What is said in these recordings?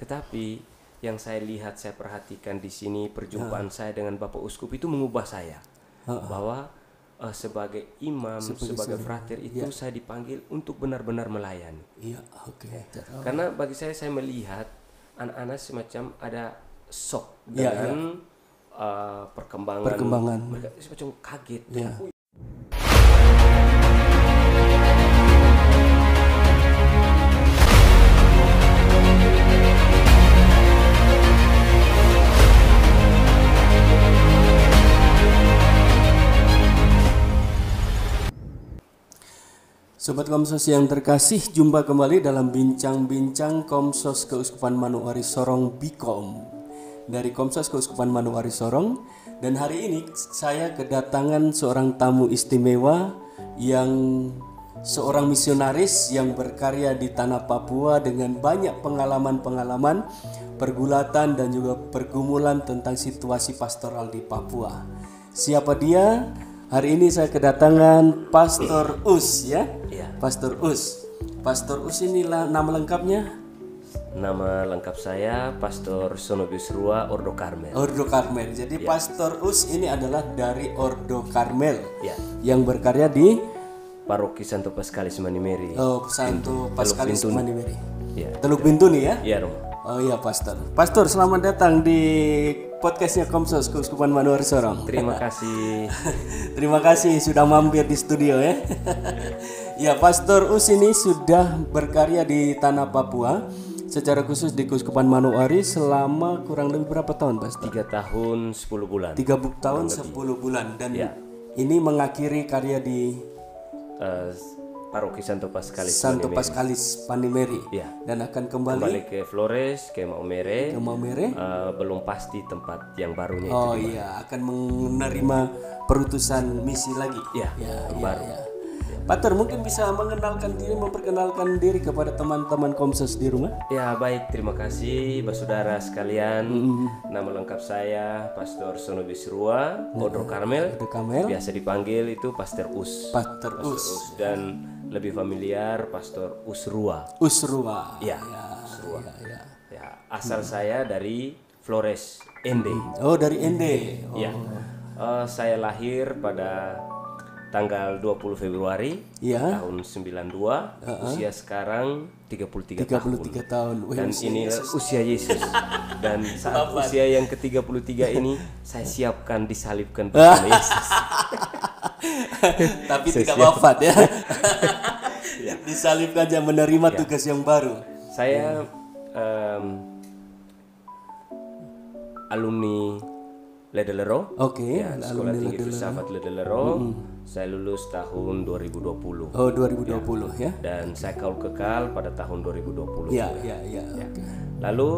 Tetapi yang saya lihat, saya perhatikan di sini perjumpaan saya dengan Bapak Uskup itu mengubah saya. Bahwa sebagai imam, sebagai frater itu saya dipanggil untuk benar-benar melayani. Karena bagi saya melihat anak-anak semacam ada shock dengan perkembangan. Mereka semacam kaget. Sobat Komsos yang terkasih, jumpa kembali dalam bincang-bincang Komsos Keuskupan Manokwari Sorong Bikom dari Komsos Keuskupan Manokwari Sorong. Dan hari ini saya kedatangan seorang tamu istimewa yang seorang misionaris yang berkarya di tanah Papua dengan banyak pengalaman-pengalaman pergulatan dan juga pergumulan tentang situasi pastoral di Papua. Siapa dia? Hari ini saya kedatangan Pastor Us ya. Pastor Us. Pastor Us inilah nama lengkapnya? Nama lengkap saya Pastor Sonobius Rua Ordo Karmel. Ordo Karmel. Jadi Pastor Us ini adalah dari Ordo Karmel yang berkarya di Paroki Santo Paskalis Manimeri. Oh, Santo Paskalis Manimeri. Teluk Bintuni ya? Iya, Romo. Oh iya, Pastor. Pastor, selamat datang di podcastnya Komsos Keuskupan Manokwari Sorong. Terima kasih. Terima kasih sudah mampir di studio ya. Ya, Pastor Us ini sudah berkarya di tanah Papua, secara khusus di Keuskupan Manokwari selama kurang lebih berapa tahun, Pastor? 3 tahun 10 bulan. 3 tahun 10 bulan dan ini mengakhiri karya di Paroki Santo Paskalis Manimeri. Dan akan kembali ke Flores, ke Maumere. Maumere. Belum pasti tempat yang barunya itu. Oh iya, akan menerima perutusan misi lagi. Baru. Pastor, mungkin bisa memperkenalkan diri kepada teman-teman Komsos di rumah. Ya, baik, terima kasih saudara sekalian. Nama lengkap saya Pastor Sonobius Rua Ordo Karmel. Biasa dipanggil itu Pastor Us. Pastor Us. Dan lebih familiar Pastor Usrua. Usrua. Usrua. Asal saya dari Flores, Ende. Oh, dari Ende. Saya lahir pada tanggal 20 Februari tahun 92. Usia sekarang 33 tahun. Dan ini usia Yesus. Dan saat usia yang ke-33 ini saya siapkan disalibkan bersama Yesus. Tapi tidak wafat ya. Disalibkan aja menerima tugas yang baru. Saya alumni Ledelero. Sekolah Tinggi Filsafat Ledelero. Saya lulus tahun 2020. Oh, 2020 ya. Dan saya kaul kekal pada tahun 2020. Lalu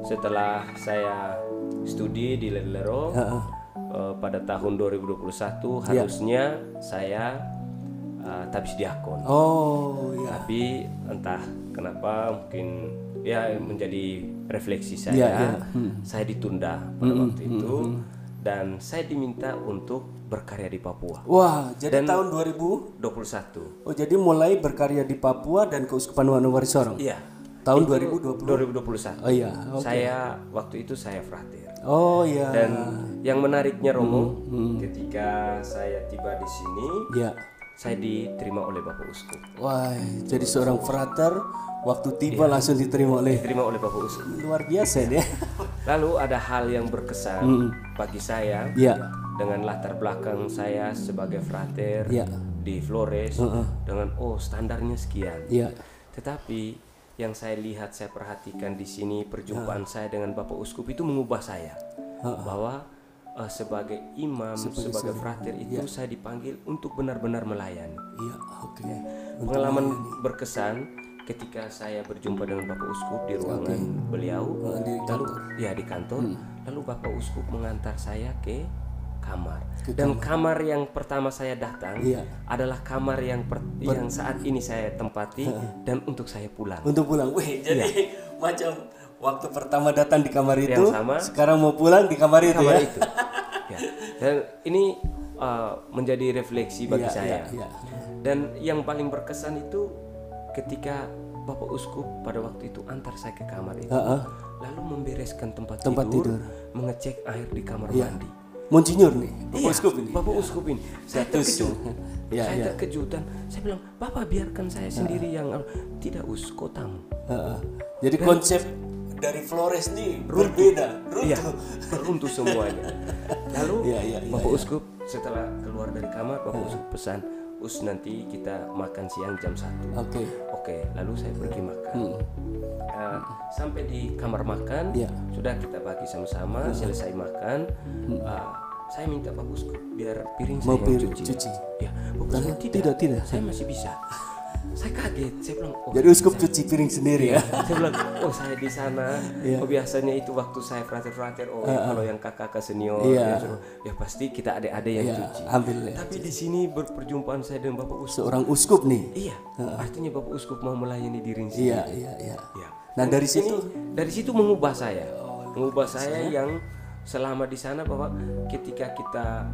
setelah saya studi di Ledelero pada tahun 2021 harusnya saya tabis diakon. Tapi entah kenapa mungkin menjadi refleksi saya. Saya ditunda pada waktu itu dan saya diminta untuk berkarya di Papua. Wah, jadi tahun 2021. Oh, jadi mulai berkarya di Papua dan Keuskupan Manokwari Sorong. Iya. Tahun 2021. Oh iya. Saya waktu itu saya frater. Oh iya. Dan yang menariknya Romo, ketika saya tiba di sini, saya diterima oleh Bapak Uskup. Wah, jadi seorang frater waktu tiba langsung diterima oleh Bapak Uskup. Luar biasa ya. Lalu ada hal yang berkesan bagi saya dengan latar belakang saya sebagai frater di Flores dengan standarnya sekian. Tetapi yang saya lihat, saya perhatikan di sini perjumpaan saya dengan Bapak Uskup itu mengubah saya. Bahwa sebagai imam, sebagai frater itu saya dipanggil untuk benar-benar melayani. Pengalaman berkesan ketika saya berjumpa dengan Bapak Uskup di ruangan beliau, di kantor, lalu Bapak Uskup mengantar saya ke kamar. Dan kamar yang pertama saya datang adalah kamar yang saat ini saya tempati dan untuk saya pulang. Untuk pulang. Jadi macam waktu pertama datang di kamar itu, sekarang mau pulang di kamar itu. Dan ini menjadi refleksi bagi saya. Dan yang paling berkesan itu ketika Bapak Uskup pada waktu itu antar saya ke kamar itu, lalu membereskan tempat tidur, mengecek air di kamar mandi. Monsinyur nih, Bapak Uskup ini. Bapak Uskup ini. Saya terkejut. Saya terkejut dan saya bilang, Bapak biarkan saya sendiri yang tidak kau tamu. Jadi konsep dari Flores nih berbeda, runtuh semuanya. Lalu Bapak Uskup setelah keluar dari kamar, Bapak Uskup pesan, nanti kita makan siang jam 1. Oke, lalu saya pergi makan. Sampai di kamar makan, sudah kita bagi sama-sama. Selesai makan, saya minta Bapak Uskup biar piring saya yang cuci. Ya, Bapak Uskup tidak, saya masih bisa. Saya kaget, saya bilang, jadi Uskup cuci piring sendiri ya? Saya bilang, saya di sana, biasanya itu waktu saya frater-frater, kalau yang kakak senior, ya pasti kita adik-adik yang cuci. Tapi di sini perjumpaan saya dengan Bapak Uskup. Seorang Uskup nih? Iya, artinya Bapak Uskup mau melayani diri sendiri. Iya. Nah dari situ mengubah saya, yang selama di sana bahwa ketika kita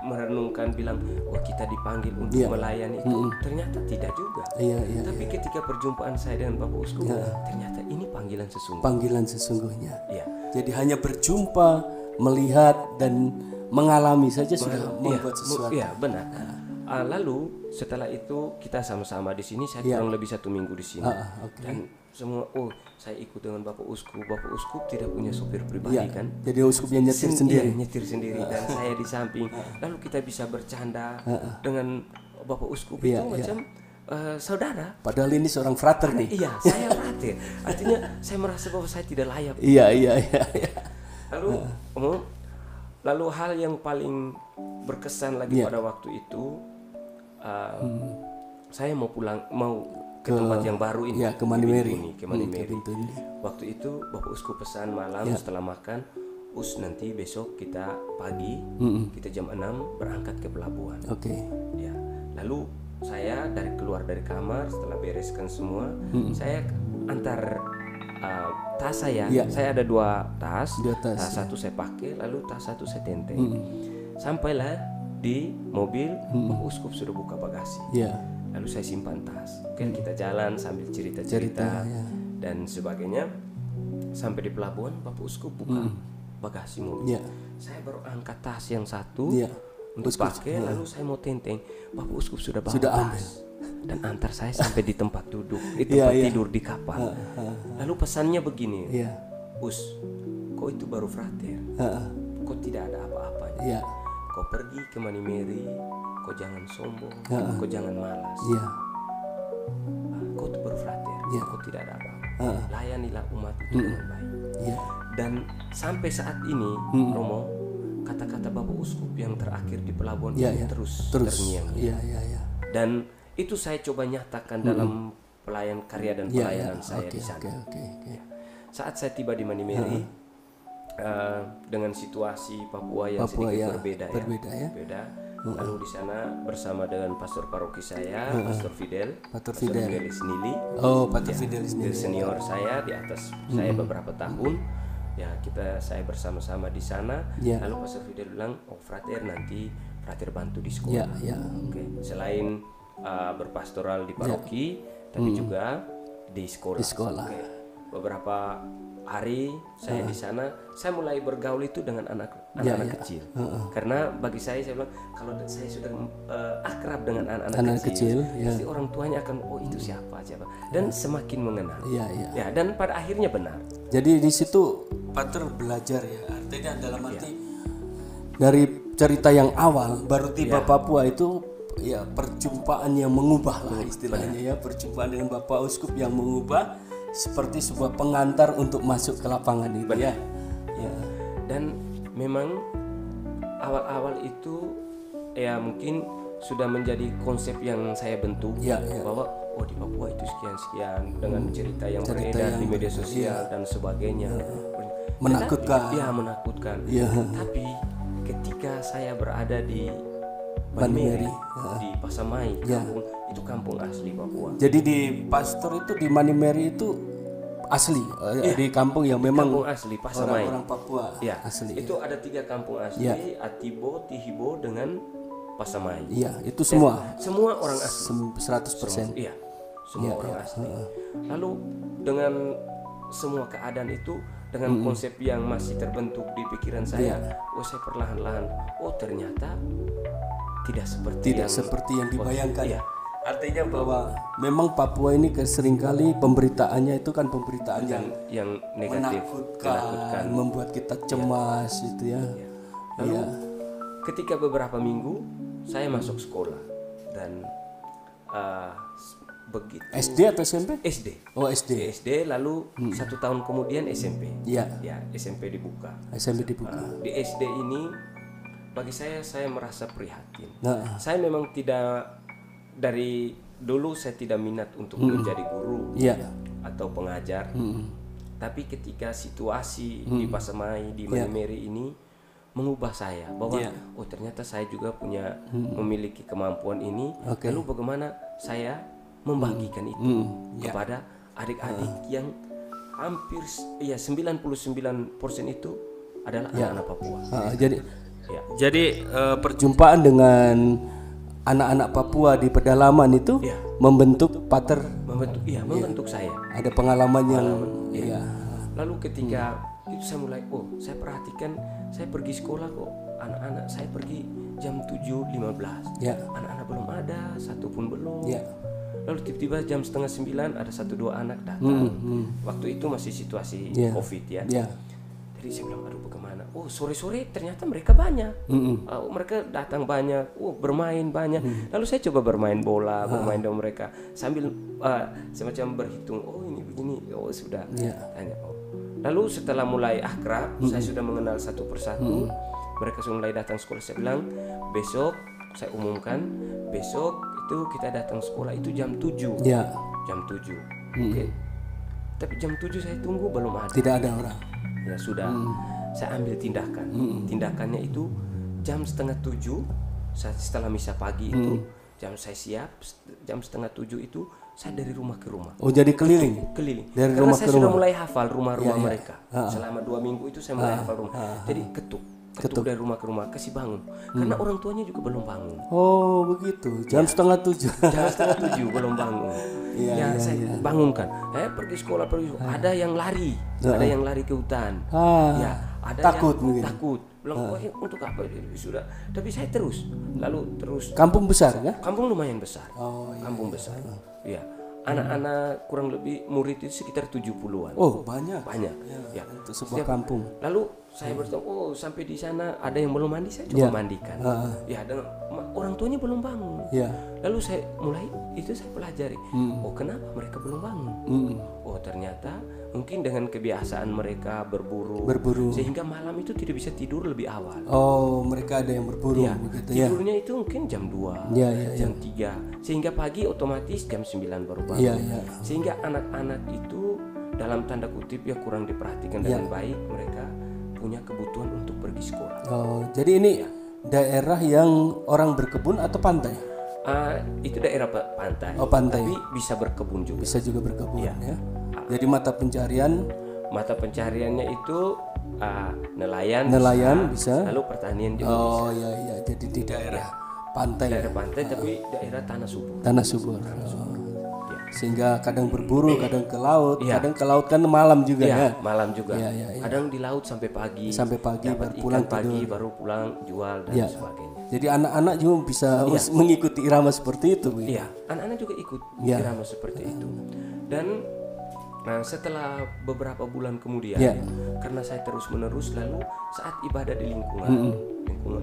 merenungkan bilang kita dipanggil untuk melayani itu, ternyata tidak juga. Tapi ketika perjumpaan saya dengan Bapak Uskup, ternyata ini panggilan sesungguhnya. Jadi hanya berjumpa, melihat dan mengalami saja sudah membuat sesuatu. Iya, benar. Lalu setelah itu kita sama-sama di sini, saya kurang lebih 1 minggu di sini. Dan semua saya ikut dengan Bapak Uskup. Bapak Uskup tidak punya sopir pribadi kan? Jadi Uskup yang nyetir sendiri dan saya di samping. Lalu kita bisa bercanda dengan Bapak Uskup itu macam saudara. Padahal ini seorang frater nih. Iya, saya frater. Artinya saya merasa bahwa saya tidak layak. Iya. Lalu hal yang paling berkesan lagi pada waktu itu, saya mau ke tempat yang baru ini, ke Manimeri. Waktu itu Bapak Uskup pesan malam setelah makan, nanti besok kita pagi, kita jam 6 berangkat ke pelabuhan. Ya, lalu saya keluar dari kamar setelah bereskan semua, saya antar tas saya ada 2 tas, tas satu saya pakai, lalu tas satu saya tenteng. Sampailah di mobil, Bapak Uskup sudah buka bagasi. Lalu saya simpan tas. Kita jalan sambil cerita-cerita dan sebagainya. Sampai di pelabuhan, Bapak Uskup buka bagasi mobil. Saya baru angkat tas yang satu untuk pakai, lalu saya mau tenteng. Bapak Uskup sudah bawa tas dan antar saya sampai di tempat duduk, di tempat tidur di kapal. Lalu pesannya begini, kok itu baru frater, kok tidak ada apa-apanya. Kau pergi ke Manimeri, kau jangan sombong, kau jangan malas. Kau itu baru frater, kau tidak ada apa-apa. Layanilah umat itu dengan baik. Dan sampai saat ini, Romo, kata-kata Bapak Uskup yang terakhir di pelabuhan itu terus terngiang. Dan itu saya coba nyatakan dalam karya dan pelayanan saya di sana. Saat saya tiba di Manimeri, dengan situasi Papua yang sedikit berbeda. Lalu di sana bersama dengan pastor paroki saya, Pastor Fidelis Nili. Fidelis Nili senior saya di atas saya beberapa tahun. Ya, saya bersama-sama di sana. Lalu Pastor Fidel bilang, frater nanti frater bantu di sekolah. Selain berpastoral di paroki, tapi juga di sekolah. Beberapa hari saya di sana, saya mulai bergaul itu dengan anak-anak kecil. Karena bagi saya bilang, kalau saya sudah akrab dengan anak-anak kecil, pasti orang tuanya akan itu siapa. Dan semakin mengenal. Dan pada akhirnya benar. Jadi di situ Pater belajar artinya dalam arti dari cerita yang awal baru tiba Papua itu perjumpaan yang mengubah lah istilahnya perjumpaan dengan Bapak Uskup yang mengubah seperti sebuah pengantar untuk masuk ke lapangan itu. Dan memang awal-awal itu mungkin sudah menjadi konsep yang saya bentuk bahwa di Papua itu sekian dengan cerita yang beredar di media sosial dan sebagainya. Menakutkan. Tapi ketika saya berada di Manimeri, di Pasamai, itu kampung asli Papua. Jadi di pastor itu di Manimeri itu asli, di kampung yang memang kampung asli Pasamai. Orang Papua asli. Itu ada 3 kampung asli, Atibo, Tihibo dengan Pasamai. Itu semua. Semua orang asli. 100%. semua orang asli. Lalu dengan semua keadaan itu, dengan konsep yang masih terbentuk di pikiran saya, saya perlahan-lahan, ternyata tidak seperti yang dibayangkan. Iya. Artinya bahwa memang Papua ini seringkali pemberitaannya itu kan pemberitaan yang negatif, menakutkan, membuat kita cemas itu ya. Lalu ketika beberapa minggu saya masuk sekolah dan begitu. SD atau SMP? SD. Oh, SD. SD, lalu 1 tahun kemudian SMP. Ya, SMP dibuka. Di SD ini bagi saya merasa prihatin. Saya memang tidak, dari dulu saya tidak minat untuk menjadi guru atau pengajar. Tapi ketika situasi di Pasemai, di Maimeri ini mengubah saya bahwa ternyata saya juga memiliki kemampuan ini. Lalu bagaimana saya membagikan itu kepada adik-adik yang hampir 99% itu adalah anak-anak Papua. Jadi perjumpaan dengan anak-anak Papua di pedalaman itu membentuk membentuk saya. Ada pengalaman yang Lalu ketika itu saya mulai saya perhatikan, saya pergi sekolah kok anak-anak saya pergi jam 7.15. Anak-anak belum ada, satu pun belum. Lalu tiba-tiba jam 8:30 ada 1-2 anak datang. Waktu itu masih situasi COVID ya. Jadi saya bilang, aduh bagaimana? Sore-sore ternyata mereka banyak. Mereka datang banyak, bermain banyak. Lalu saya coba bermain bola, bermain dengan mereka sambil semacam berhitung. Ini begini, sudah. Tanya. Lalu setelah mulai akrab, saya sudah mengenal satu persatu. Mereka sudah mulai datang sekolah. Saya bilang, besok saya umumkan, besok itu kita datang sekolah itu jam 7. Jam 7. Oke. Tapi jam 7 saya tunggu belum ada. Tidak ada orang. Ya sudah. Saya ambil tindakan. Tindakannya itu jam 6:30 setelah misa pagi itu, saya siap jam 6:30 itu saya dari rumah ke rumah. Jadi keliling. Dari karena rumah saya sudah mulai hafal rumah-rumah mereka. Selama 2 minggu itu saya mulai hafal rumah. Jadi ketuk dari rumah ke rumah, kasih bangun. Karena orang tuanya juga belum bangun. Oh begitu, jam 6:30. Jam 6:30 belum bangun. Saya bangunkan. Pergi sekolah. Ada yang lari, ada yang lari ke hutan. Ada takut yang takut. Bilang, untuk apa? Sudah. Tapi saya terus. Kampung besar kan? Kampung lumayan besar. Kampung besar. Iya. Anak-anak kurang lebih murid itu sekitar 70-an. Banyak. Ya. Untuk sebuah kampung. Lalu saya bertemu, sampai di sana ada yang belum mandi, saya coba mandikan. Dan orang tuanya belum bangun. Lalu saya mulai itu saya pelajari. Kenapa mereka belum bangun? Ternyata mungkin dengan kebiasaan mereka berburu, sehingga malam itu tidak bisa tidur lebih awal. Mereka ada yang berburu begitu ya. Tidurnya itu mungkin jam 2, jam 3, sehingga pagi otomatis jam 9 baru bangun. Sehingga anak-anak itu dalam tanda kutip kurang diperhatikan dengan baik. Mereka punya kebutuhan untuk pergi sekolah. Jadi ini daerah yang orang berkebun atau pantai? Itu daerah pantai. Pantai. Tapi bisa berkebun juga. Bisa juga berkebun ya. Jadi mata pencariannya itu nelayan bisa. Lalu pertanian juga bisa. Iya. Jadi di daerah pantai. Daerah pantai tapi daerah tanah subur. Sehingga kadang berburu, kadang ke laut, kadang ke laut kan malam juga ya. Malam juga. Kadang di laut sampai pagi. Baru pulang pagi baru pulang jual dan sebagainya. Jadi anak-anak juga bisa mengikuti irama seperti itu. Iya, anak-anak juga ikut irama seperti itu. Dan setelah beberapa bulan kemudian, karena saya terus-menerus, lalu saat ibadah di lingkungan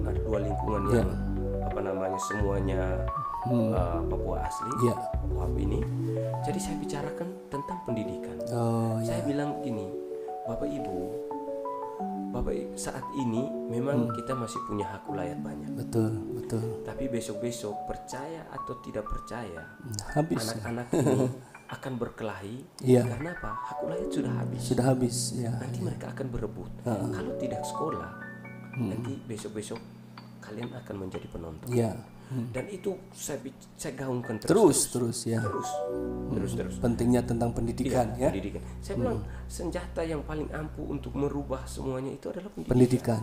ada 2 lingkungan yang semuanya Papua asli, Papua ini. Jadi saya bicarakan tentang pendidikan. Saya bilang gini, Bapak Ibu, saat ini memang kita masih punya hak ulayat banyak. Betul. Tapi besok-besok, percaya atau tidak percaya, anak-anak ini akan berkelahi. Karena apa? Hak ulayat sudah habis. Nanti mereka akan berebut. Kalau tidak sekolah, nanti besok-besok kalian akan menjadi penonton. Dan itu saya gaungkan terus. Terus. Pentingnya tentang pendidikan pendidikan. Saya bilang senjata yang paling ampuh untuk merubah semuanya itu adalah pendidikan.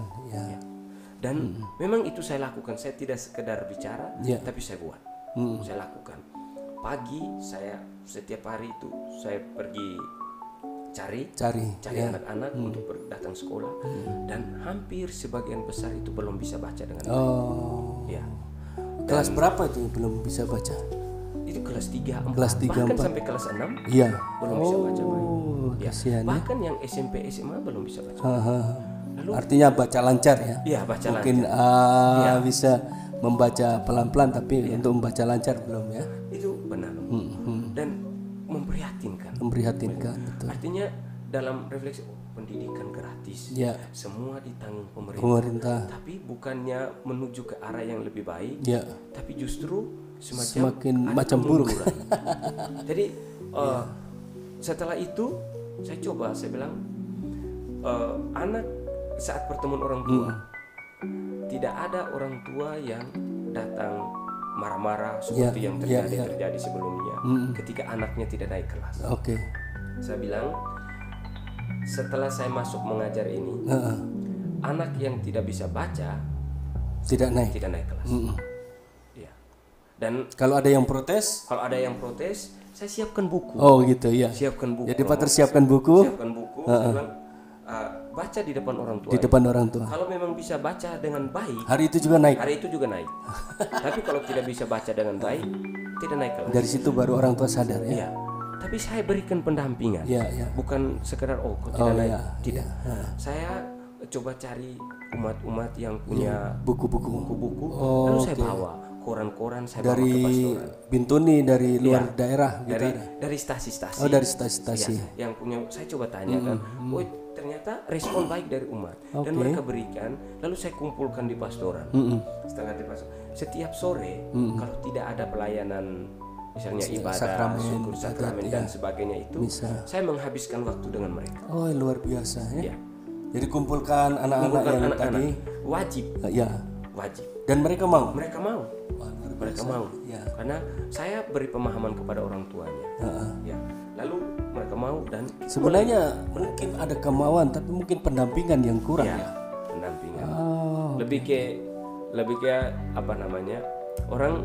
Dan memang itu saya lakukan. Saya tidak sekedar bicara, tapi saya buat. Saya lakukan. pagi saya setiap hari itu saya pergi cari anak-anak untuk datang sekolah, dan hampir sebagian besar itu belum bisa baca dengan baik. Ya. Kelas berapa itu belum bisa baca? Itu kelas 3, 4, kelas 3, bahkan 4. sampai kelas 6 belum bisa baca baik. Kasihan, bahkan yang SMP SMA belum bisa baca. Lalu, artinya baca lancar ya? Iya, baca mungkin lancar. Bisa membaca pelan-pelan, tapi untuk membaca lancar belum ya? Itu benar. Dan memprihatinkan. Betul. Artinya dalam refleksi pendidikan gratis, semua ditanggung pemerintah. Tapi bukannya menuju ke arah yang lebih baik, tapi justru semakin macam buruk. Jadi setelah itu saya bilang anak saat pertemuan orang tua, tidak ada orang tua yang datang marah-marah seperti yang terjadi sebelumnya ketika anaknya tidak naik kelas. Saya bilang setelah saya masuk mengajar ini, anak yang tidak bisa baca tidak naik kelas. Ya. Dan kalau ada yang protes, saya siapkan buku. Siapkan buku. Jadi Pak siapkan buku. Saya bilang baca di depan orang tua. Kalau memang bisa baca dengan baik, hari itu juga naik. Tapi kalau tidak bisa baca dengan baik, tidak naik kelas. Dari situ baru orang tua sadar ya. Iya. Tapi saya berikan pendampingan. Bukan sekedar kok tidak naik. Tidak. Saya coba cari umat-umat yang punya buku-buku. Lalu saya bawa koran-koran, saya bawa ke pastoran. Bintuni dari luar daerah gitu. Dari stasi-stasi. Dari stasi-stasi. Yang punya, saya coba tanyakan. Ternyata respon baik dari umat, dan mereka berikan, lalu saya kumpulkan di pastoran. Setelah di pastoran, setiap sore kalau tidak ada pelayanan, misalnya ibadah, syukur, sakramen dan sebagainya itu, saya menghabiskan waktu dengan mereka. Luar biasa ya. Jadi kumpulkan anak-anak yang tadi wajib. Wajib. Dan mereka mau. Mereka mau. Karena saya beri pemahaman kepada orang tuanya. Lalu mereka mau, dan sebenarnya mungkin ada kemauan, tapi mungkin pendampingan yang kurang pendampingan. Lebih ke apa namanya, orang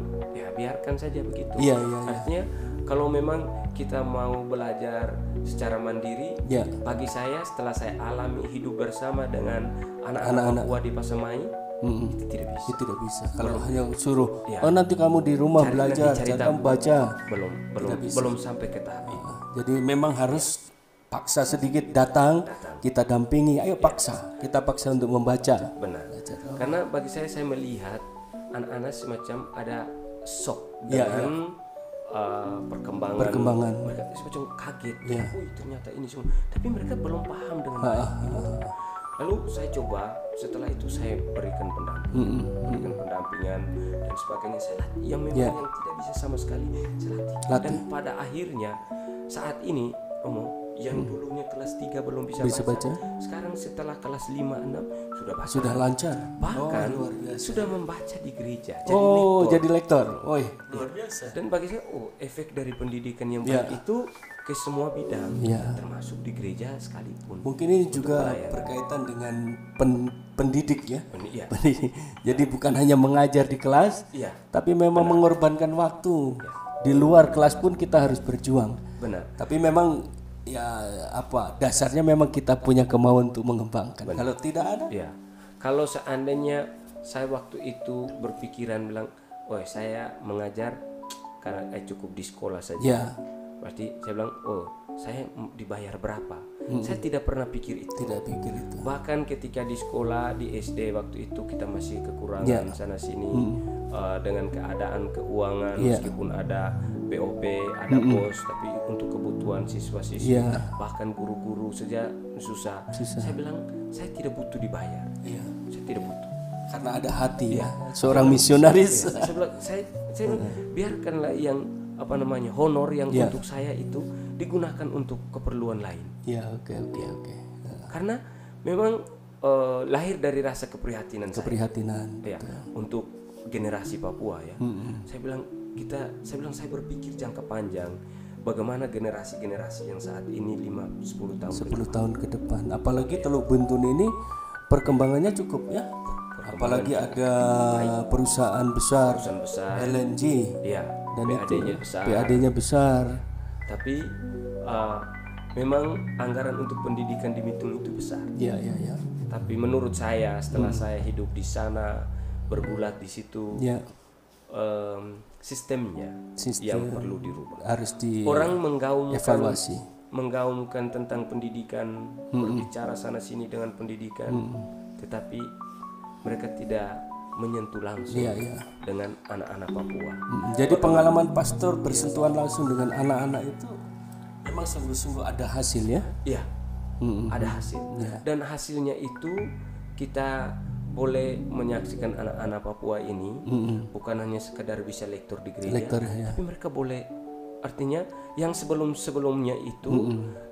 biarkan saja begitu. Artinya kalau memang kita mau belajar secara mandiri, bagi saya setelah saya alami hidup bersama dengan anak-anak Papua di Pasemai, itu tidak bisa. Kalau hanya suruh nanti kamu di rumah belajar, jangan baca, belum sampai ke tahap itu. Jadi memang harus paksa sedikit datang, kita dampingi, ayo kita paksa untuk membaca. Benar. Karena bagi saya melihat anak-anak semacam ada shock dengan perkembangan. Mereka semacam kaget. Ternyata ini semua. Tapi mereka belum paham dengan baik. Lalu saya coba, setelah itu saya berikan pendampingan dan sebagainya. Saya latih yang memang yang tidak bisa sama sekali, saya latih. Dan pada akhirnya saat ini Romo, yang dulunya kelas 3 belum bisa baca, sekarang setelah kelas 5, 6 sudah baca. Sudah lancar. Bahkan sudah membaca di gereja. Jadi lektor. Luar biasa. Dan bagi saya efek dari pendidikan yang baik itu ke semua bidang, termasuk di gereja sekalipun. Mungkin ini juga berkaitan dengan pendidik ya. Jadi bukan hanya mengajar di kelas, tapi memang mengorbankan waktu. Di luar kelas pun kita harus berjuang. Benar. Tapi memang dasarnya memang kita punya kemauan untuk mengembangkan. Kalau tidak ada, kalau seandainya saya waktu itu berpikiran bilang, saya mengajar karena cukup di sekolah saja. Berarti saya bilang, saya dibayar berapa? Saya tidak pernah pikir itu. Bahkan ketika di sekolah di SD waktu itu kita masih kekurangan sana sini dengan keadaan keuangan, meskipun ada BOP, ada BOS, tapi untuk kebutuhan siswa-siswi, bahkan guru-guru saja susah. Saya bilang saya tidak butuh dibayar. Saya tidak butuh. Karena ada hati seorang misionaris. Saya bilang, saya biarkanlah yang honor yang untuk saya itu digunakan untuk keperluan lain. Karena memang lahir dari rasa keprihatinan saya. Untuk generasi Papua Saya bilang saya berpikir jangka panjang, bagaimana generasi-generasi yang saat ini 5-10 tahun 10 tahun ke depan. Apalagi Teluk Bentun ini perkembangannya cukup apalagi ada perusahaan besar LNG, ya, dan PAD-nya besar. Tapi memang anggaran untuk pendidikan di Bitung itu besar. Ya. Tapi menurut saya setelah saya hidup di sana, bergulat di situ, sistemnya yang perlu dirubah. Harus orang menggaungkan tentang pendidikan, berbicara sana sini dengan pendidikan, tetapi mereka tidak menyentuh langsung dengan anak-anak Papua. Jadi pengalaman pastor bersentuhan langsung dengan anak-anak itu memang sungguh-sungguh ada hasilnya. Iya, ada hasil. Dan hasilnya itu kita boleh menyaksikan anak-anak Papua ini bukan hanya sekedar bisa lektor di gereja, tapi mereka boleh, artinya yang sebelum-sebelumnya itu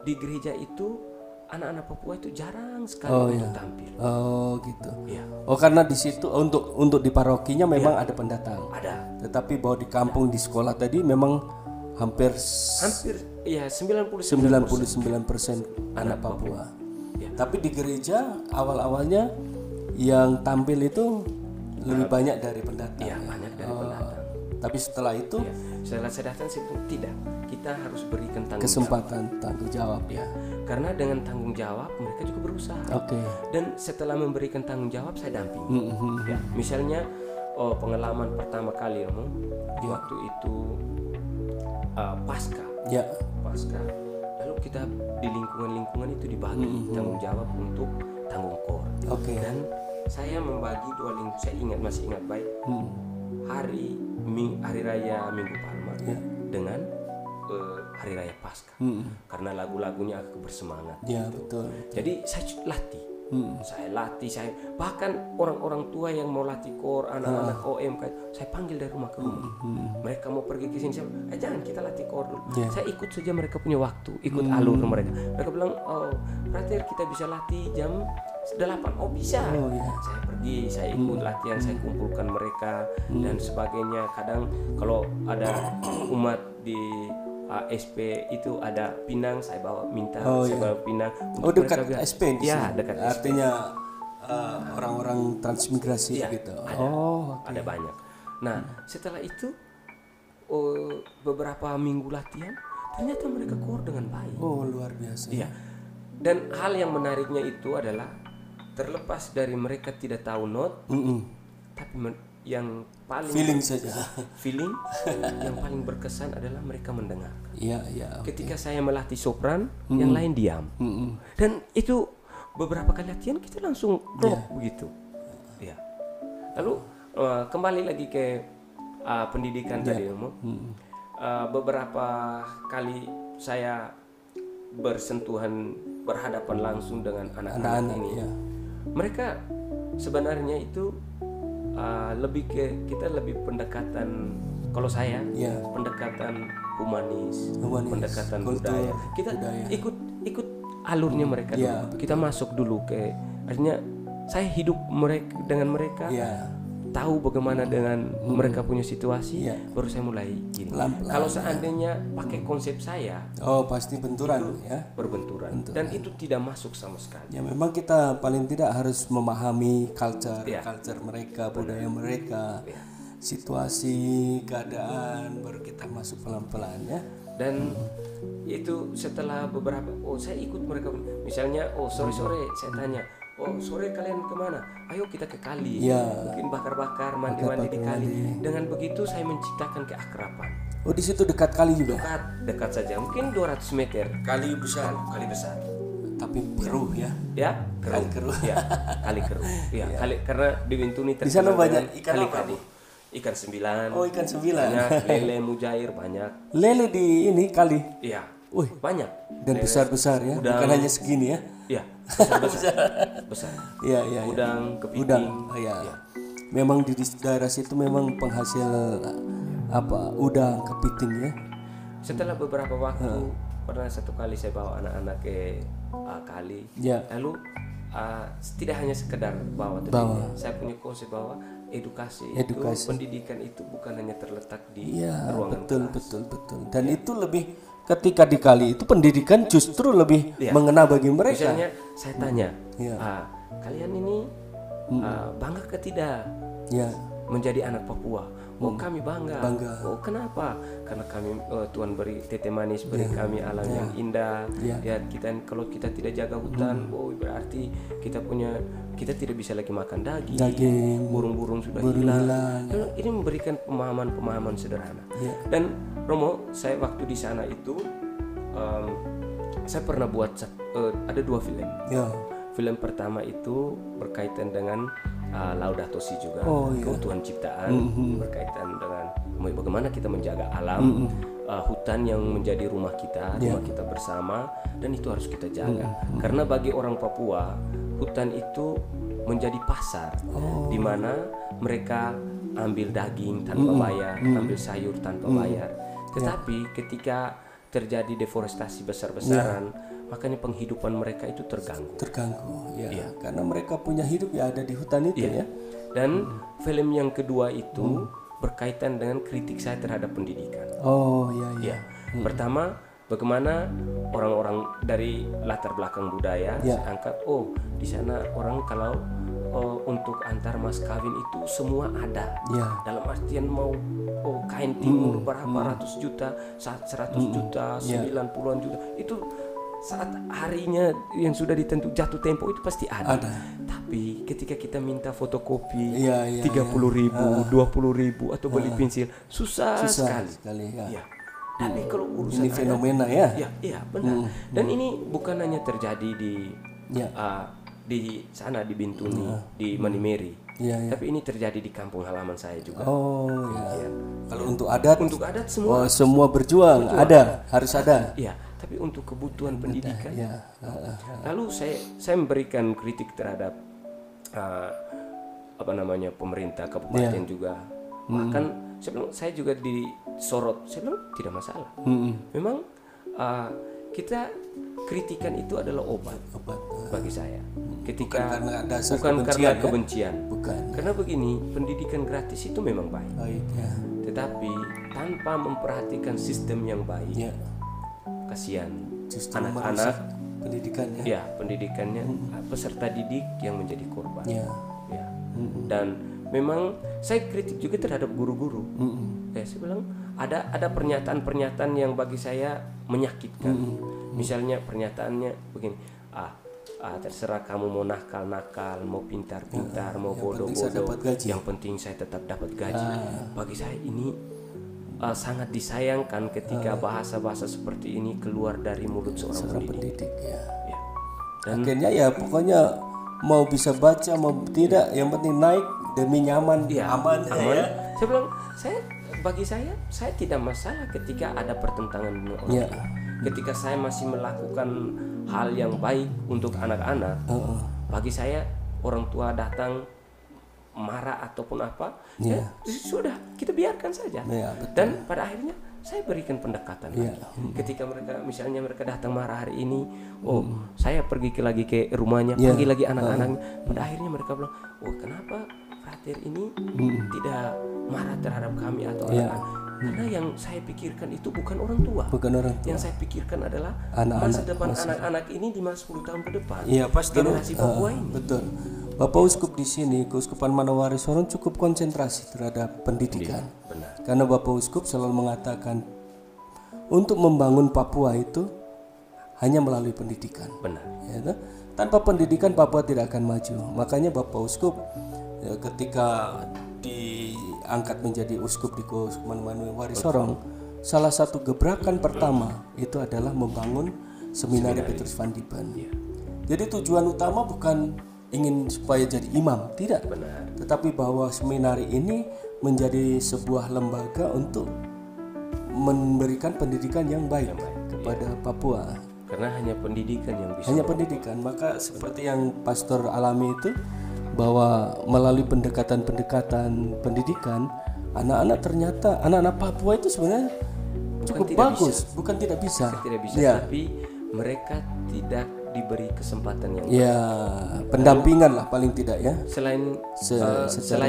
di gereja itu anak-anak Papua itu jarang sekali untuk tampil. Oh gitu. Ya. Oh karena di situ untuk di parokinya memang ada pendatang. Ada. Tetapi bahwa di kampung di sekolah tadi memang hampir ya 99% anak Papua. Ya. Tapi di gereja awal-awalnya yang tampil itu lebih banyak dari pendatang. Iya, banyak dari pendatang. Tapi setelah itu, setelah saya datang tidak, kita harus berikan tanggung jawab. Ya, karena dengan tanggung jawab mereka juga berusaha. Dan setelah memberikan tanggung jawab saya dampingi. Ya, misalnya pengalaman pertama kali waktu itu pasca. Lalu kita di lingkungan itu dibagi tanggung jawab untuk tanggung kor. Dan saya membagi dua lingkungan. Saya masih ingat baik hari raya Minggu Palma dengan hari raya Paskah. Karena lagu-lagunya agak bersemangat. Betul. Jadi saya latih. Saya bahkan orang-orang tua yang mau latih kor, anak-anak OM, saya panggil dari rumah ke rumah. Mereka mau pergi ke sini, jangan kita latih kor dulu. Saya ikut saja, mereka punya waktu, ikut alur mereka. Mereka bilang, Frater kita bisa latih jam 8. Bisa. Saya pergi, saya ikut latihan, saya kumpulkan mereka dan sebagainya. Kadang kalau ada umat di SP itu ada pinang, saya bawa bawa pinang. Dekat SP di sini. Dekat artinya orang-orang transmigrasi gitu. Ada banyak. Nah, setelah itu beberapa minggu latihan, ternyata mereka kor dengan baik. Luar biasa. Iya. Dan hal yang menariknya itu adalah terlepas dari mereka tidak tahu not, tapi yang paling feeling yang paling berkesan adalah mereka mendengar. Ketika saya melatih sopran, yang lain diam. Dan itu beberapa kali latihan kita langsung klop begitu. Lalu kembali lagi ke pendidikan tadi, beberapa kali saya berhadapan langsung dengan anak-anak ini. Mereka sebenarnya itu kita lebih pendekatan, kalau saya pendekatan humanis, pendekatan budaya. Kita ikut alurnya mereka dulu. Kita masuk dulu artinya saya hidup dengan mereka, tahu bagaimana dengan mereka punya situasi, baru saya mulai gini. Kalau seandainya pakai konsep saya, pasti benturan, berbenturan. Dan itu tidak masuk sama sekali. Memang kita paling tidak harus memahami culture mereka, budaya mereka, situasi, keadaan, baru kita masuk pelan-pelan Dan itu setelah beberapa, saya ikut mereka. Misalnya, sore-sore saya tanya, sore kalian kemana? Ayo kita ke kali, mungkin bakar-bakar, mandi-mandi di kali. Dengan begitu saya menciptakan keakraban. Di situ dekat kali juga? Dekat saja, mungkin 200 meter. Kali besar. Tapi keruh kali keruh. Karena di Bintuni di sana banyak ikan apa? Ikan sembilan. Ikan sembilan. Banyak lele mujair, banyak. Lele di ini kali? Banyak. Dan lele, besar-besar bukan hanya segini besar. Udang, kepiting. Memang di daerah situ memang penghasil udang, kepiting Setelah beberapa waktu, pernah satu kali saya bawa anak-anak ke kali. Lalu tidak hanya sekedar bawa. Saya punya konsep bahwa edukasi. Itu pendidikan itu bukan hanya terletak di ruangan kelas. Betul. Dan itu lebih, ketika di kali itu pendidikan justru lebih mengena bagi mereka. Misalnya saya tanya, kalian ini bangga ke tidak menjadi anak Papua? Oh kami bangga. Oh kenapa? Karena kami Tuhan beri tete manis, beri kami alam yang indah. Ya kita kalau kita tidak jaga hutan, berarti kita tidak bisa lagi makan daging. Burung-burung sudah hilang. Ini memberikan pemahaman sederhana. Dan Romo, saya waktu di sana itu saya pernah buat ada 2 film. Film pertama itu berkaitan dengan Laudato Si juga, keutuhan ciptaan, berkaitan dengan bagaimana kita menjaga alam, hutan yang menjadi rumah kita bersama, dan itu harus kita jaga. Karena bagi orang Papua, hutan itu menjadi pasar, di mana mereka ambil daging tanpa bayar, ambil sayur tanpa bayar. Tetapi ketika terjadi deforestasi besar-besaran, makanya penghidupan mereka itu terganggu. Karena mereka punya hidup ada di hutan itu ya. Dan film yang kedua itu berkaitan dengan kritik saya terhadap pendidikan. Pertama, bagaimana orang-orang dari latar belakang budaya saya angkat, di sana orang kalau untuk antar mas kawin itu semua ada. Dalam artian mau kain timur berapa ratus juta, 100 juta, 90-an juta, itu saat harinya yang sudah ditentu jatuh tempo itu pasti ada. Tapi ketika kita minta fotokopi 30.000, 20.000 atau beli pensil susah sekali. Tapi kalau urusan ini fenomena benar. Dan ini bukan hanya terjadi di sana di Bintuni, di Manimeri. Tapi ini terjadi di kampung halaman saya juga. Kalau untuk adat semua berjuang. Harus ada. Tapi untuk kebutuhan pendidikan. Lalu saya memberikan kritik terhadap pemerintah kabupaten juga. Bahkan saya juga disorot. Saya bilang tidak masalah. Memang kita kritikan itu adalah obat bagi saya. Ketika bukan karena kebencian. Karena begini, pendidikan gratis itu memang baik. Tetapi tanpa memperhatikan sistem yang baik, kasihan anak-anak pendidikannya, peserta didik yang menjadi korban. Dan memang saya kritik juga terhadap guru-guru. Saya bilang ada pernyataan-pernyataan yang bagi saya menyakitkan. Misalnya pernyataannya begini, terserah kamu mau nakal-nakal, mau pintar-pintar, mau bodoh-bodoh, yang penting saya tetap dapat gaji. Bagi saya ini sangat disayangkan ketika bahasa-bahasa seperti ini keluar dari mulut seorang pendidik. Dan akhirnya pokoknya mau bisa baca mau tidak, yang penting naik demi nyaman, aman. Saya bilang, bagi saya tidak masalah ketika ada pertentangan dengan orang tua. Ketika saya masih melakukan hal yang baik untuk anak-anak, bagi saya orang tua datang marah ataupun apa, sudah kita biarkan saja. Dan pada akhirnya saya berikan pendekatan. Ketika mereka datang marah hari ini, saya pergi lagi ke rumahnya, panggil lagi anak-anaknya. Pada akhirnya mereka bilang, kenapa frater ini tidak marah terhadap kami atau anak-anak? Karena yang saya pikirkan itu bukan orang tua. Yang saya pikirkan adalah masa depan anak-anak ini di masa 10 tahun ke depan. Generasi Papua ini. Betul. Bapak Uskup di sini, Keuskupan Manokwari Sorong cukup konsentrasi terhadap pendidikan. Karena Bapak Uskup selalu mengatakan untuk membangun Papua itu hanya melalui pendidikan. Tanpa pendidikan Papua tidak akan maju. Makanya Bapak Uskup ketika diangkat menjadi uskup di Keuskupan Manokwari Sorong, salah satu gebrakan pertama itu adalah membangun Seminari Petrus Van Diepen. Jadi tujuan utama bukan ingin supaya jadi imam, tidak. Tetapi bahwa seminari ini menjadi sebuah lembaga untuk memberikan pendidikan yang baik kepada Papua. Karena hanya pendidikan yang bisa. Hanya pendidikan. Maka seperti yang Pastor alami itu, bahwa melalui pendekatan-pendekatan pendidikan, anak-anak Papua itu sebenarnya cukup bagus, bukan tidak bisa. Tapi mereka tidak diberi kesempatan yang baik. Pendampingan lah paling tidak ya. Selain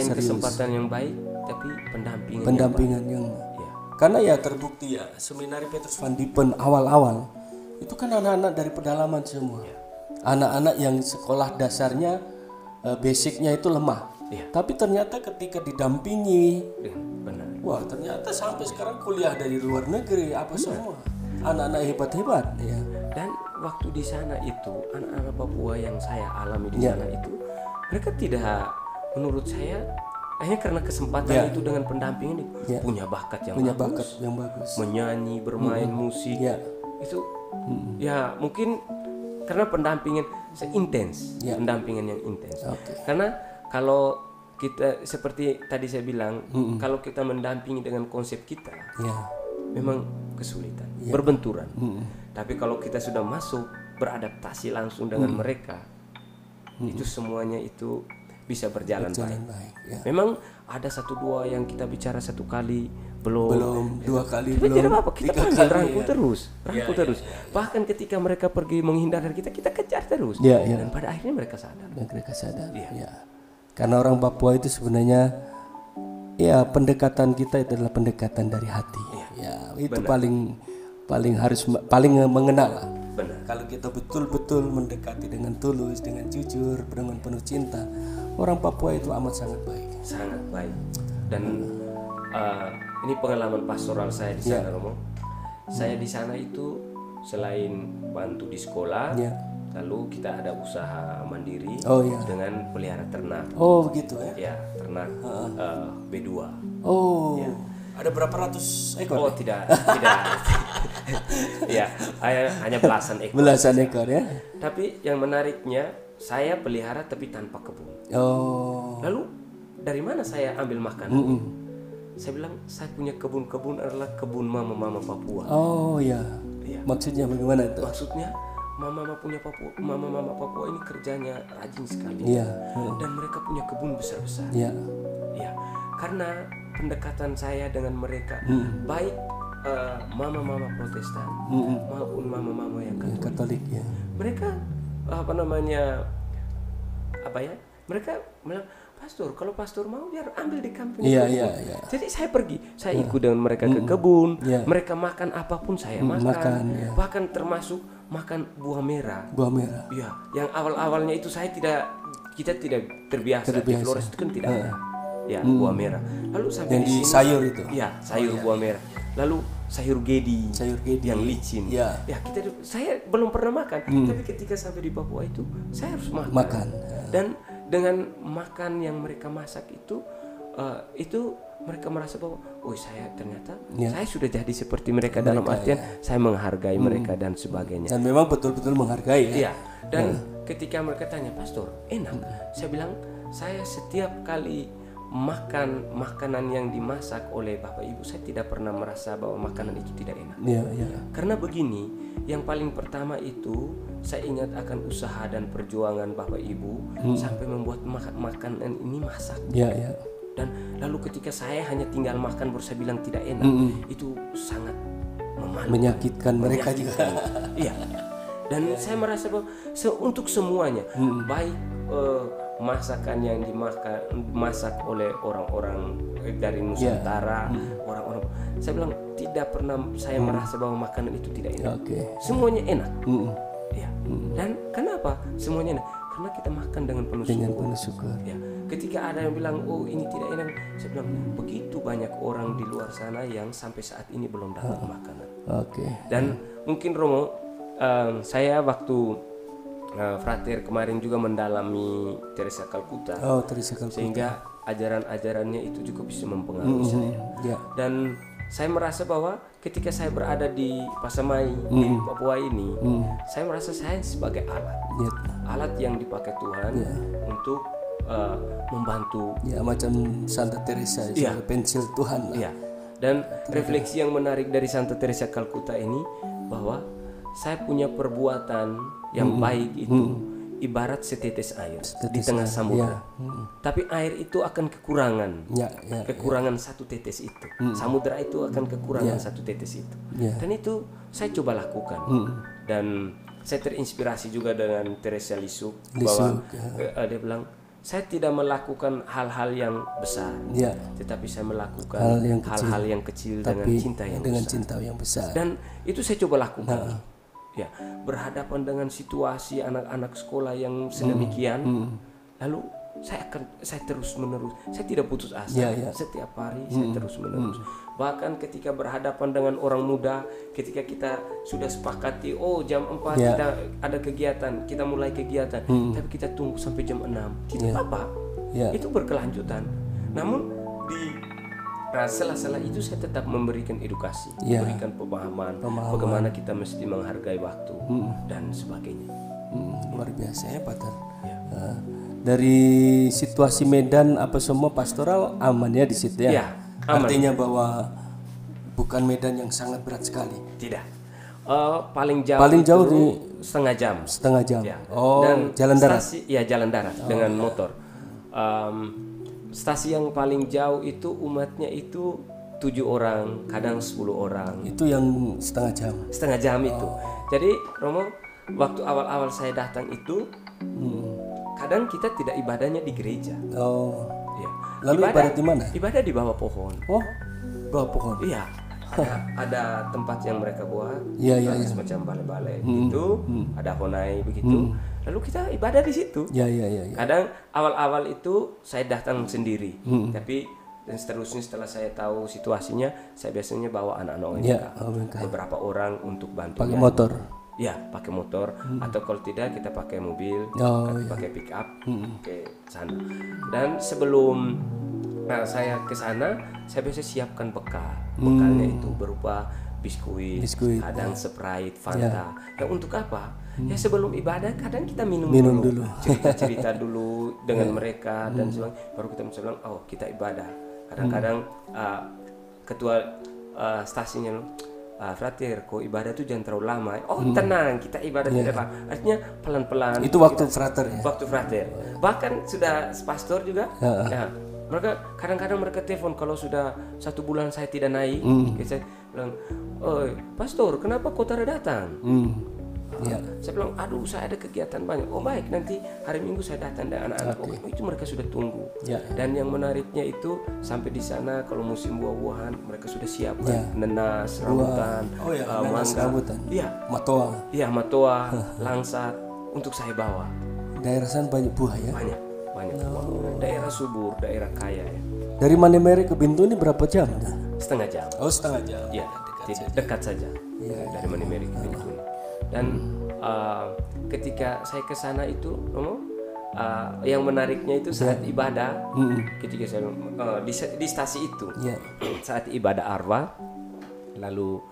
kesempatan yang baik, tapi pendampingan yang karena terbukti Seminari Petrus Van Diepen awal-awal itu kan anak-anak dari pedalaman semua. Anak-anak yang sekolah dasarnya basicnya itu lemah. Tapi ternyata ketika didampingi, benar. Wah ternyata sampai sekarang kuliah dari luar negeri apa semua. Anak-anak hebat-hebat. Ya. Dan waktu di sana itu anak-anak Papua yang saya alami di sana itu, mereka tidak, menurut saya, hanya karena kesempatan itu dengan pendampingan punya bakat yang bagus, menyanyi, bermain musik, itu ya mungkin karena pendampingan intens, pendampingan yang intens. Karena kalau kita seperti tadi saya bilang, kalau kita mendampingi dengan konsep kita, memang kesulitan, berbenturan. Tapi kalau kita sudah masuk, beradaptasi langsung dengan mereka, itu semuanya itu bisa berjalan baik. Memang ada 1-2 yang kita bicara 1 kali, belum 2 kali, belum tidak apa-apa, kita panggil, rangkul terus. Bahkan ketika mereka pergi menghindar dari kita kejar terus. Dan pada akhirnya mereka sadar. Karena orang Papua itu sebenarnya pendekatan kita itu adalah pendekatan dari hati. Itu paling mengena lah. Kalau kita betul-betul mendekati dengan tulus, dengan jujur, dengan penuh cinta, orang Papua itu amat sangat baik. Sangat baik. Dan ini pengalaman pastoral saya di sana, Romo. Saya di sana itu selain bantu di sekolah, lalu kita ada usaha mandiri dengan pelihara ternak. Oh begitu ya? Ya, ternak B2. Oh. Ada berapa ratus ekor? Oh tidak. Ya, hanya belasan ekor. Belasan ekor ya. Tapi yang menariknya, saya pelihara tapi tanpa kebun. Oh. Lalu dari mana saya ambil makanan? Saya bilang saya punya kebun adalah kebun mama Papua. Oh ya. Maksudnya bagaimana itu? Maksudnya mama Papua ini kerjanya rajin sekali. Dan mereka punya kebun besar-besar. Ya. Karena pendekatan saya dengan mereka, baik mama-mama Protestan maupun mama-mama yang Katolik, mereka mereka bilang, pastor, kalau pastor mau biar ambil di kampung. Jadi saya pergi, saya ikut dengan mereka ke kebun, mereka makan apapun saya makan, bahkan termasuk makan buah merah. Iya, yang awal-awalnya itu kita tidak terbiasa. Di Flores itu kan tidak ada. Buah merah. Lalu sampai di sini sayur itu. Sayur buah merah. Lalu sayur gedi yang licin. Saya belum pernah makan, tapi ketika sampai di Papua itu saya harus makan. Dan dengan makan yang mereka masak itu mereka merasa bahwa saya ternyata saya sudah jadi seperti mereka dalam artian saya menghargai mereka dan sebagainya. Dan memang betul-betul menghargai. Dan ketika mereka tanya, pastor enak? Saya bilang, saya setiap kali makan makanan yang dimasak oleh Bapak Ibu, saya tidak pernah merasa bahwa makanan itu tidak enak. Karena begini, yang paling pertama itu saya ingat akan usaha dan perjuangan Bapak Ibu sampai membuat makanan ini masak. Dan lalu ketika saya hanya tinggal makan baru saya bilang tidak enak, itu sangat memalukan, menyakitkan mereka juga. Dan saya merasa bahwa untuk semuanya, baik masakan yang dimasak oleh orang-orang dari Nusantara, orang-orang, saya bilang tidak pernah saya merasa bahwa makanan itu tidak enak. Semuanya enak. Dan kenapa semuanya enak? Karena kita makan dengan penuh syukur. Ketika ada yang bilang ini tidak enak, saya bilang begitu banyak orang di luar sana yang sampai saat ini belum dapat makanan. Dan mungkin Romo, saya waktu Frater kemarin juga mendalami Teresa Calcutta, sehingga ajaran-ajarannya itu juga bisa mempengaruhi saya. Dan saya merasa bahwa ketika saya berada di Pasamai di Papua ini, saya merasa saya sebagai alat yang dipakai Tuhan untuk membantu. Macam Santa Teresa, pensil Tuhan. Dan refleksi yang menarik dari Santa Teresa Calcutta ini bahwa saya punya perbuatan yang baik itu ibarat setetes air di tengah samudra. Tapi air itu akan kekurangan. Kekurangan satu tetes itu. Samudra itu akan kekurangan satu tetes itu. Dan itu saya coba lakukan. Dan saya terinspirasi juga dengan Teresa Lisuk bahwa dia bilang, saya tidak melakukan hal-hal yang besar, tetapi saya melakukan hal-hal yang kecil dengan cinta yang besar. Dan itu saya coba lakukan. Berhadapan dengan situasi anak-anak sekolah yang sedemikian, lalu saya terus menerus, saya tidak putus asa. Setiap hari saya terus menerus. Bahkan ketika berhadapan dengan orang muda, ketika kita sudah sepakati, jam 4 kita ada kegiatan, kita mulai kegiatan, tapi kita tunggu sampai jam 6, tidak apa, itu berkelanjutan. Namun di sela-sela itu saya tetap memberikan edukasi, memberikan pemahaman bagaimana kita mesti menghargai waktu dan sebagainya. Luar biasa ya, Pater. Dari situasi medan apa semua pastoral aman ya di situ ya. Aman. Artinya bahwa bukan medan yang sangat berat sekali. Tidak. Paling jauh di setengah jam. Ya. Dan jalan darat. Jalan darat dengan motor. Stasi yang paling jauh itu umatnya itu 7 orang, kadang 10 orang. Itu yang setengah jam itu. Jadi Romo, waktu awal-awal saya datang itu kadang kita tidak ibadahnya di gereja. Lalu ibadah di mana? Ibadah di bawah pohon. Bawah pohon. Iya. Ada tempat yang mereka buat. Semacam balai-balai gitu. Ada honai begitu. Lalu kita ibadah di situ. Kadang awal-awal itu saya datang sendiri. Tapi dan seterusnya setelah saya tahu situasinya, saya biasanya bawa anak-anak OMK. Beberapa orang untuk bantu. Pakai motor. Pakai motor, atau kalau tidak kita pakai mobil, pakai pick up ke sana. Dan sebelum saya ke sana, saya biasa siapkan bekal. Bekalnya itu berupa biskuit, kadang Sprite, Fanta. Untuk apa? Sebelum ibadah kadang kita minum dulu. Cerita dulu dengan mereka dan sebagainya. Baru kita bisa bilang, kita ibadah. Kadang-kadang ketua stasinya, frater, kok ibadah itu jangan terlalu lama. Tenang, kita ibadah tidak lama. Artinya pelan-pelan. Itu waktu frater ya? Waktu frater. Bahkan sudah pastor juga. Mereka kadang-kadang mereka telepon kalau sudah 1 bulan saya tidak naik. Saya bilang, pastor, kenapa kau tidak datang? Saya bilang, aduh saya ada kegiatan banyak. Baik, nanti hari Minggu saya datang dengan anak-anak. Itu mereka sudah tunggu. Dan yang menariknya itu sampai di sana kalau musim buah-buahan mereka sudah siapkan nenas, rambutan, mangga, matoa, langsat untuk saya bawa. Daerah sana banyak buah ya? Banyak buah. Daerah subur, daerah kaya ya. Dari Manemere ke Bintu ini berapa jam? Setengah jam. Setengah jam. Dekat saja. Dari Manemere ke Bintu. Dan ketika saya ke sana itu, yang menariknya itu saat ibadah, ketika saya di stasi itu, saat ibadah arwah, lalu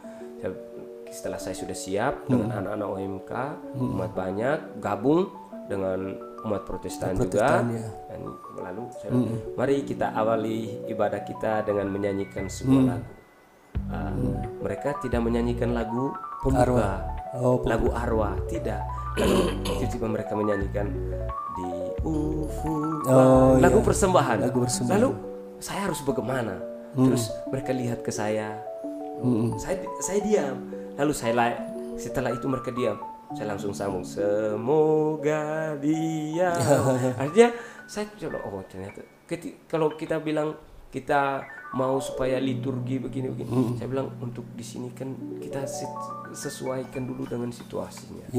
setelah saya sudah siap dengan anak-anak OMK, umat banyak gabung dengan umat Protestan juga, dan lalu mari kita awali ibadah kita dengan menyanyikan sebuah lagu. Mereka tidak menyanyikan lagu pembuka. Lagu arwah tidak. Tiba-tiba mereka menyanyikan di lagu persembahan. Lalu saya harus bagaimana? Terus mereka lihat ke saya. Saya diam. Lalu setelah itu mereka diam. Saya langsung sambung, semoga dia. Artinya saya coba, ternyata kalau kita bilang kita mau supaya liturgi begini, saya bilang untuk di sini kan kita sesuaikan dulu dengan situasinya.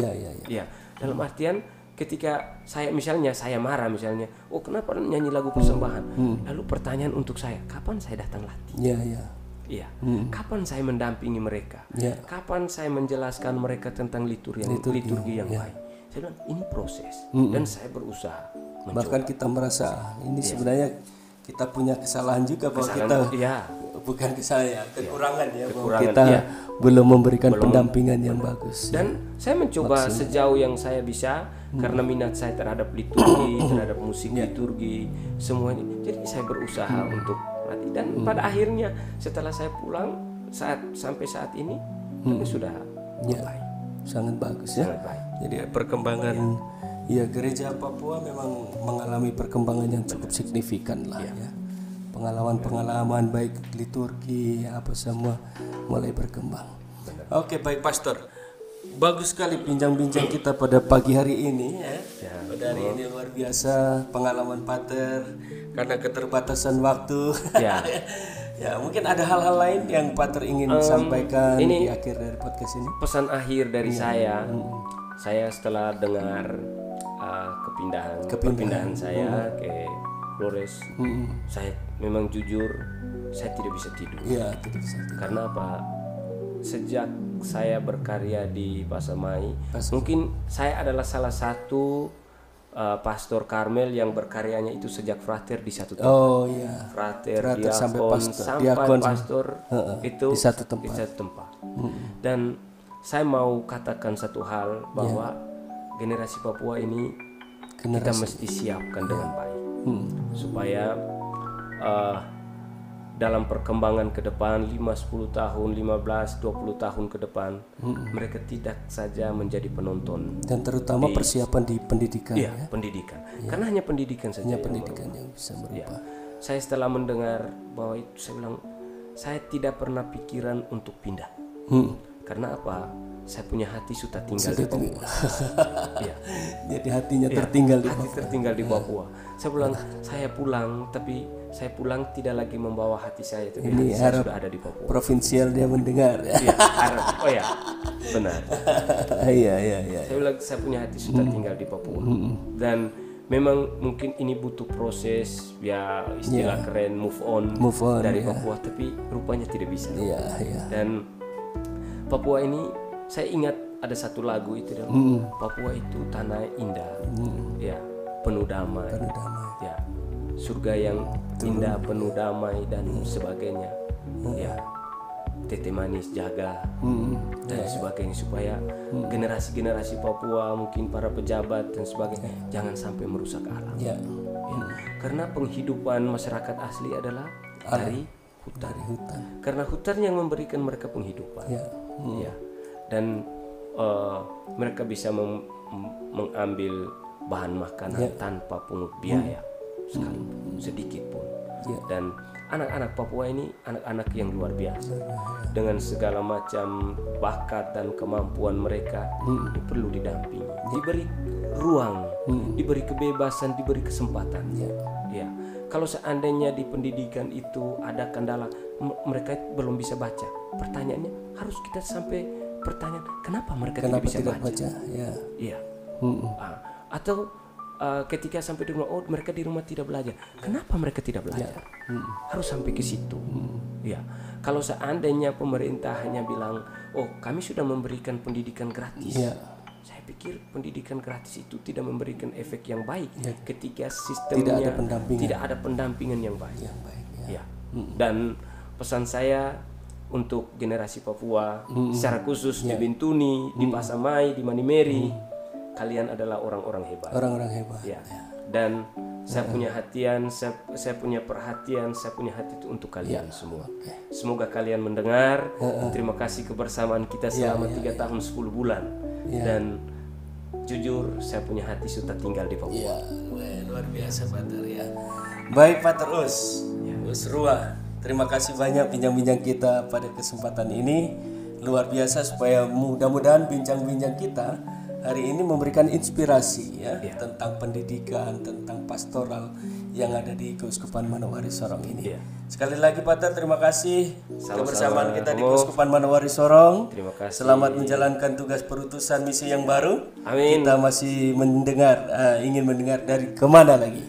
Dalam artian ketika saya marah misalnya, kenapa nyanyi lagu persembahan? Lalu pertanyaan untuk saya, kapan saya datang latih? Kapan saya mendampingi mereka? Kapan saya menjelaskan mereka tentang liturgi yang baik? Saya bilang ini proses dan saya berusaha mencoba. Bahkan kita merasa ini sebenarnya kita punya kesalahan juga bahwa kita bukan kesalahan, kekurangan bahwa kita belum memberikan pendampingan yang bagus. Dan saya mencoba sejauh yang saya bisa karena minat saya terhadap liturgi, terhadap musik liturgi, semuanya. Jadi saya berusaha untuk latih dan pada akhirnya setelah saya pulang sampai saat ini sudah baik. Sangat bagus ya. Sangat baik. Jadi perkembangan gereja Papua memang mengalami perkembangan yang cukup signifikan lah ya. Pengalaman-pengalaman baik liturgi apa semua mulai berkembang. Oke, baik Pastor. Bagus sekali bincang-bincang kita pada pagi hari ini ya. Pada hari ini luar biasa pengalaman Pater karena keterbatasan waktu. Ya, mungkin ada hal-hal lain yang Pater ingin sampaikan di akhir dari podcast ini. Pesan akhir dari saya setelah dengar perpindahan saya ke Flores, saya memang jujur saya tidak bisa tidur. Iya, tidak bisa tidur. Karena apa? Sejak saya berkarya di Pasamai, mungkin saya adalah salah satu pastor Karmel yang berkaryanya itu sejak frater di satu tempat. Oh iya. Frater sampai pastor itu di satu tempat. Dan saya mau katakan satu hal bahwa generasi Papua ini kita mesti siapkan dengan baik supaya dalam perkembangan ke depan 5-10 tahun, 15-20 tahun ke depan mereka tidak saja menjadi penonton dan terutama persiapan di pendidikan. Iya, pendidikan. Karena hanya pendidikan saja yang bisa merubah. Saya setelah mendengar bahwa itu saya bilang saya tidak pernah pikiran untuk pindah. Karena apa? Saya punya hati sudah tinggal di Papua. Ya. Jadi hatinya tertinggal di Papua. Tertinggal di Papua. Saya bilang saya pulang, tapi saya pulang tidak lagi membawa hati saya, tapi ini saya sudah ada di Papua. Provinsial dia mendengar. Iya, harap. Oh ya, benar. Iya. Saya bilang saya punya hati sudah tinggal di Papua. Dan memang mungkin ini butuh proses, ya istilah keren move on dari Papua, tapi rupanya tidak bisa. Dan Papua ini saya ingat ada satu lagu itu Papua itu tanah indah, ya penuh damai, ya surga yang indah penuh damai dan sebagainya, ya tete manis jaga dan sebagainya, supaya generasi-generasi Papua mungkin para pejabat dan sebagainya jangan sampai merusak alam. Karena penghidupan masyarakat asli adalah dari hutan. Karena hutan yang memberikan mereka penghidupan. Dan mereka bisa mengambil bahan makanan tanpa pungut biaya sekalipun sedikit pun. Dan anak-anak Papua ini anak-anak yang luar biasa dengan segala macam bakat dan kemampuan mereka. Ini perlu didampingi, diberi ruang, diberi kebebasan, diberi kesempatan. Kalau seandainya di pendidikan itu ada kendala, mereka belum bisa baca, pertanyaannya harus kita sampai pertanyaan kenapa mereka tidak bisa baca? Atau ketika sampai di rumah, oh mereka di rumah tidak belajar, kenapa mereka tidak belajar? Harus sampai ke situ. Kalau seandainya pemerintah hanya bilang, oh kami sudah memberikan pendidikan gratis, saya pikir pendidikan gratis itu tidak memberikan efek yang baik ketika sistemnya tidak ada pendampingan yang baik. Dan pesan saya untuk generasi Papua, secara khusus di Bintuni, di Pasamai, di Manimeri, kalian adalah orang-orang hebat. Dan saya punya hatian, saya punya perhatian, saya punya hati itu untuk kalian semua. Semoga kalian mendengar. Terima kasih kebersamaan kita selama 3 tahun 10 bulan. Dan jujur saya punya hati sudah tinggal di Papua. Luar biasa Pater ya. Baik Pater Us Rua. Terima kasih banyak bincang-bincang kita pada kesempatan ini. Luar biasa, supaya mudah-mudahan bincang-bincang kita hari ini memberikan inspirasi tentang pendidikan, tentang pastoral yang ada di Keuskupan Manowari Sorong ini. Sekali lagi Pater, terima kasih kebersamaan kita di Keuskupan Manowari Sorong. Terima kasih. Selamat menjalankan tugas perutusan misi yang baru. Amin. Kita masih mendengar, ingin mendengar dari kemana lagi.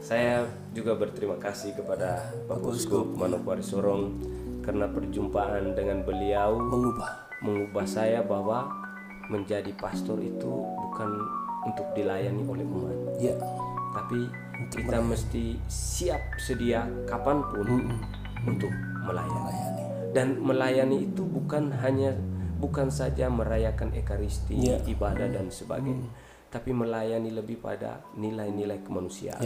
Saya juga berterima kasih kepada Bapak Uskup Manokwari Sorong karena perjumpaan dengan beliau mengubah saya bahwa menjadi pastor itu bukan untuk dilayani oleh umat, tapi kita mesti siap sedia kapanpun untuk melayani. Dan melayani itu bukan saja merayakan ekaristi, ibadah dan sebagainya, tapi melayani lebih pada nilai-nilai kemanusiaan.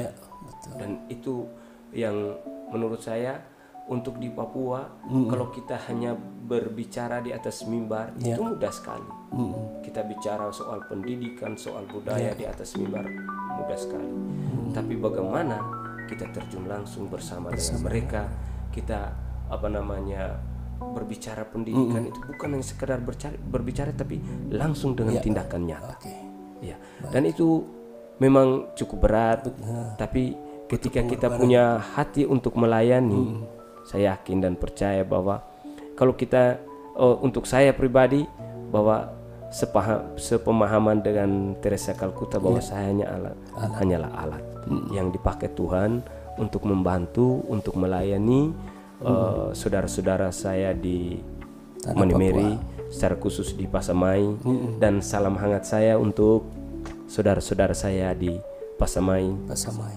Dan itu yang menurut saya untuk di Papua, kalau kita hanya berbicara di atas mimbar itu mudah sekali. Kita bicara soal pendidikan, soal budaya di atas mimbar mudah sekali. Tapi bagaimana kita terjun langsung bersama dengan mereka, kita berbicara pendidikan itu bukan hanya sekedar berbicara, tapi langsung dengan tindakan nyata. Dan itu memang cukup berat, tapi ketika kita punya hati untuk melayani, saya yakin dan percaya bahwa kalau kita, untuk saya pribadi, bahwa sepemahaman dengan Teresa Calcutta bahwa saya hanyalah alat yang dipakai Tuhan untuk membantu, untuk melayani saudara-saudara saya di Manimeri, secara khusus di Pasamai, dan salam hangat saya untuk saudara-saudara saya di Pasamai,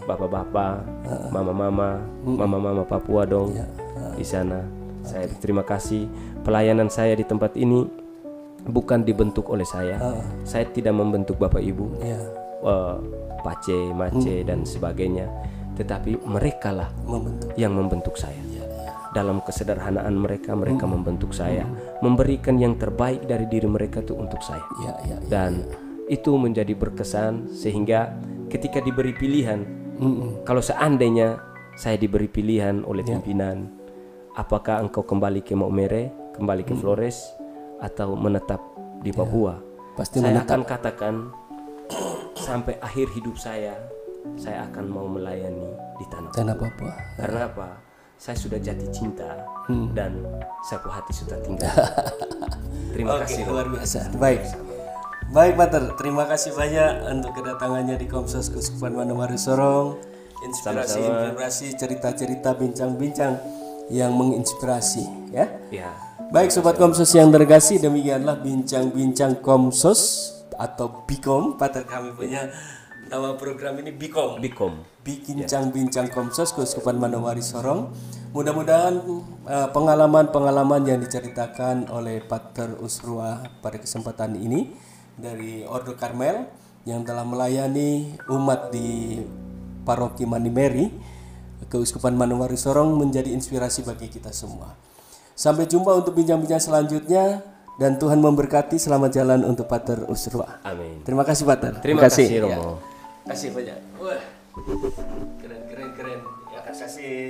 bapak-bapak, mama-mama Papua dong di sana. Saya terima kasih. Pelayanan saya di tempat ini bukan dibentuk oleh saya. Saya tidak membentuk bapak ibu, pace, mace dan sebagainya, tetapi mereka lah yang membentuk saya. Dalam kesederhanaan mereka membentuk saya, memberikan yang terbaik dari diri mereka itu untuk saya. Dan itu menjadi berkesan, sehingga ketika diberi pilihan, kalau seandainya saya diberi pilihan oleh pimpinan, apakah engkau kembali ke Maumere, kembali ke Flores, atau menetap di Papua, saya akan katakan sampai akhir hidup saya akan mau melayani di tanah Papua. Karena apa? Saya sudah jatuh cinta dan sapu hati sudah tinggal. Terima kasih. Luar biasa. Baik Pater, terima kasih banyak untuk kedatangannya di Komsos Keuskupan Manokwari Sorong. Inspirasi, cerita-cerita, bincang-bincang yang menginspirasi, ya. Baik Sobat Komsos yang terkasih, demikianlah bincang-bincang Komsos atau Bikom. Pater, kami punya nama program ini Bikom. Bincang-bincang Komsos Keuskupan Manokwari Sorong. Mudah-mudahan pengalaman-pengalaman yang diceritakan oleh Pater Usrua pada kesempatan ini dari Ordo Karmel yang telah melayani umat di Paroki Manimeri, Keuskupan Manokwari Sorong, menjadi inspirasi bagi kita semua. Sampai jumpa untuk bincang-bincang selanjutnya, dan Tuhan memberkati. Selamat jalan untuk Pater Usrua. Amin. Terima kasih Pater. Terima kasih Romo. Terima kasih banyak. Wah, keren. Ya, kasih.